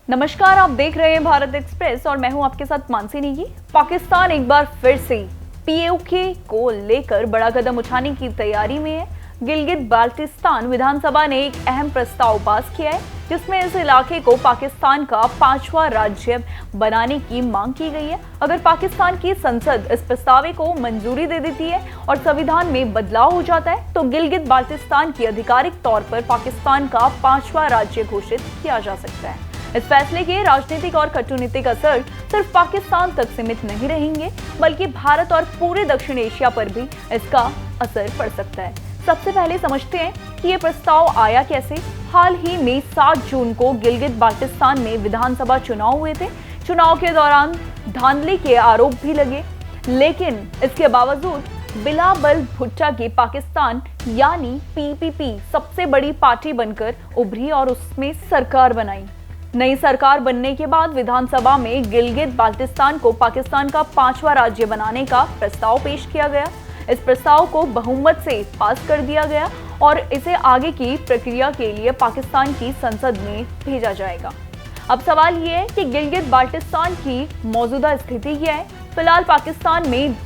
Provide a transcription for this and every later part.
नमस्कार, आप देख रहे हैं भारत एक्सप्रेस और मैं हूं आपके साथ मानसी नेगी। पाकिस्तान एक बार फिर से पीओके को लेकर बड़ा कदम उठाने की तैयारी में है। गिलगित बाल्टिस्तान विधानसभा ने एक अहम प्रस्ताव पास किया है, जिसमें इस इलाके को पाकिस्तान का 5वां राज्य बनाने की मांग की गई है। अगर पाकिस्तान की संसद इस प्रस्ताव को मंजूरी दे देती है और संविधान में बदलाव हो जाता है, तो गिलगित बाल्टिस्तान की आधिकारिक तौर पर पाकिस्तान का 5वां राज्य घोषित किया जा सकता है। इस फैसले के राजनीतिक और कूटनीतिक असर सिर्फ पाकिस्तान तक सीमित नहीं रहेंगे, बल्कि भारत और पूरे दक्षिण एशिया पर भी इसका असर पड़ सकता है। सबसे पहले समझते हैं कि ये प्रस्ताव आया कैसे। हाल ही में 7 जून को गिलगित बाल्टिस्तान में विधानसभा चुनाव हुए थे। चुनाव के दौरान धांधली के आरोप भी लगे, लेकिन इसके बावजूद बिलावल भुट्टो की पाकिस्तान यानी पीपीपी सबसे बड़ी पार्टी बनकर उभरी और उसमें सरकार बनाई। नई सरकार बनने के बाद विधानसभा में गिलगित बाल्टिस्तान को पाकिस्तान का 5वां राज्य बनाने का प्रस्ताव पेश किया गया। इस प्रस्ताव को बहुमत से पास कर दिया गया और इसे आगे की प्रक्रिया के लिए पाकिस्तान की संसद में भेजा जाएगा। अब सवाल ये है कि गिलगित बाल्टिस्तान की मौजूदा स्थिति क्या है। फिलहाल पाकिस्तान में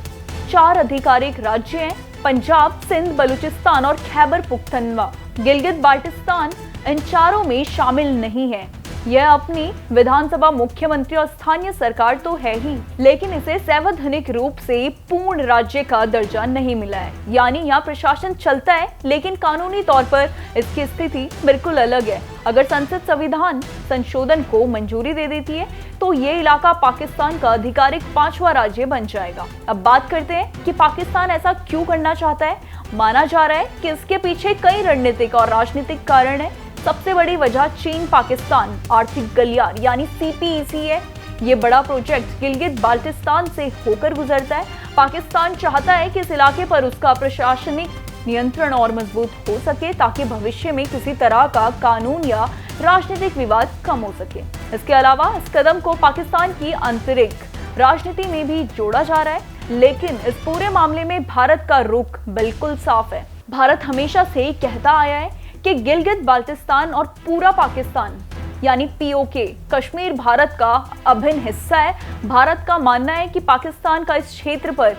4 आधिकारिक राज्य हैं: पंजाब, सिंध, बलूचिस्तान और खैबर पख्तूनख्वा। गिलगित बाल्टिस्तान इन चारों में शामिल नहीं है। यह अपनी विधानसभा, मुख्यमंत्री और स्थानीय सरकार तो है ही, लेकिन इसे संवैधानिक रूप से पूर्ण राज्य का दर्जा नहीं मिला है। यानी यहाँ प्रशासन चलता है, लेकिन कानूनी तौर पर इसकी स्थिति बिल्कुल अलग है। अगर संसद संविधान संशोधन को मंजूरी दे देती है, तो ये इलाका पाकिस्तान का आधिकारिक 5वां राज्य बन जाएगा। अब बात करते हैं कि पाकिस्तान ऐसा क्यों करना चाहता है। माना जा रहा है कि इसके पीछे कई रणनीतिक और राजनीतिक कारण है। सबसे बड़ी वजह चीन पाकिस्तान आर्थिक गलियार यानी सीपीईसी है। ये बड़ा प्रोजेक्ट गिलगित बाल्टिस्तान से होकर गुजरता है। पाकिस्तान चाहता है कि इस इलाके पर उसका प्रशासनिक नियंत्रण और मजबूत हो सके, ताकि भविष्य में किसी तरह का कानून या राजनीतिक विवाद कम हो सके। इसके अलावा इस कदम को पाकिस्तान की आंतरिक राजनीति में भी जोड़ा जा रहा है, लेकिन इस पूरे मामले में भारत का रुख बिल्कुल साफ है। भारत हमेशा से कहता आया है कि गिलगित बाल्टिस्तान और पूरा पाकिस्तान यानी पीओके कश्मीर भारत का अभिन्न हिस्सा है। भारत का मानना है कि पाकिस्तान का इस क्षेत्र पर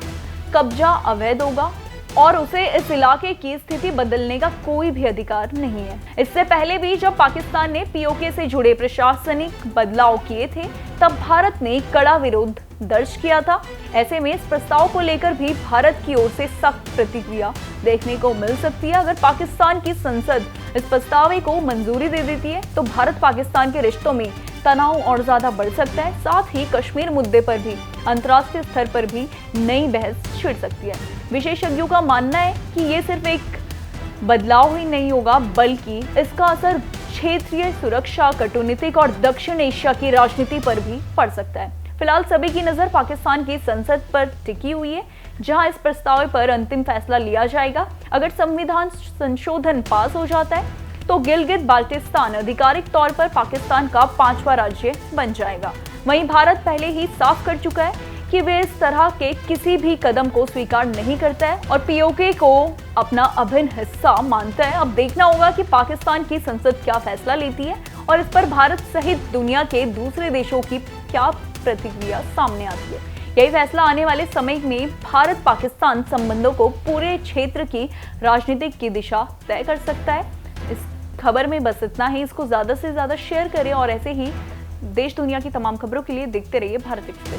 कब्जा अवैध होगा और उसे इस इलाके की स्थिति बदलने का कोई भी अधिकार नहीं है। इससे पहले भी जब पाकिस्तान ने पीओके से जुड़े प्रशासनिक बदलाव किए थे, तब भारत ने कड़ा विरोध दर्ज किया था। ऐसे में इस प्रस्ताव को लेकर भी भारत की ओर से सख्त प्रतिक्रिया देखने को मिल सकती है। अगर पाकिस्तान की संसद इस प्रस्ताव को मंजूरी दे देती है, तो भारत पाकिस्तान के रिश्तों में तनाव और ज्यादा बढ़ सकता है। साथ ही कश्मीर मुद्दे पर भी अंतर्राष्ट्रीय स्तर पर भी नई बहस छिड़ सकती है। विशेषज्ञों का मानना है कि ये सिर्फ एक बदलाव ही नहीं होगा, बल्कि इसका असर क्षेत्रीय सुरक्षा, कूटनीतिक और दक्षिण एशिया की राजनीति पर भी पड़ सकता है। फिलहाल सभी की नजर पाकिस्तान की संसद पर टिकी हुई है, जहां इस प्रस्ताव पर अंतिम फैसला लिया जाएगा। अगर संविधान संशोधन पास हो जाता है, तो गिलगित बाल्टिस्तान आधिकारिक तौर पर पाकिस्तान का 5वां राज्य बन जाएगा। वहीं भारत पहले ही साफ कर चुका है कि वे इस तरह के किसी भी कदम को स्वीकार नहीं करता है और पीओके को अपना अभिन्न हिस्सा मानता है। अब देखना होगा कि पाकिस्तान की संसद क्या फैसला लेती है और इस पर भारत सहित दुनिया के दूसरे देशों की क्या प्रतिक्रिया सामने आती है। यही फैसला आने वाले समय में भारत पाकिस्तान संबंधों को पूरे क्षेत्र की राजनीतिक की दिशा तय कर सकता है। इस खबर में बस इतना ही। इसको ज्यादा से ज्यादा शेयर करें और ऐसे ही देश दुनिया की तमाम खबरों के लिए देखते रहिए भारत एक्सप्रेस।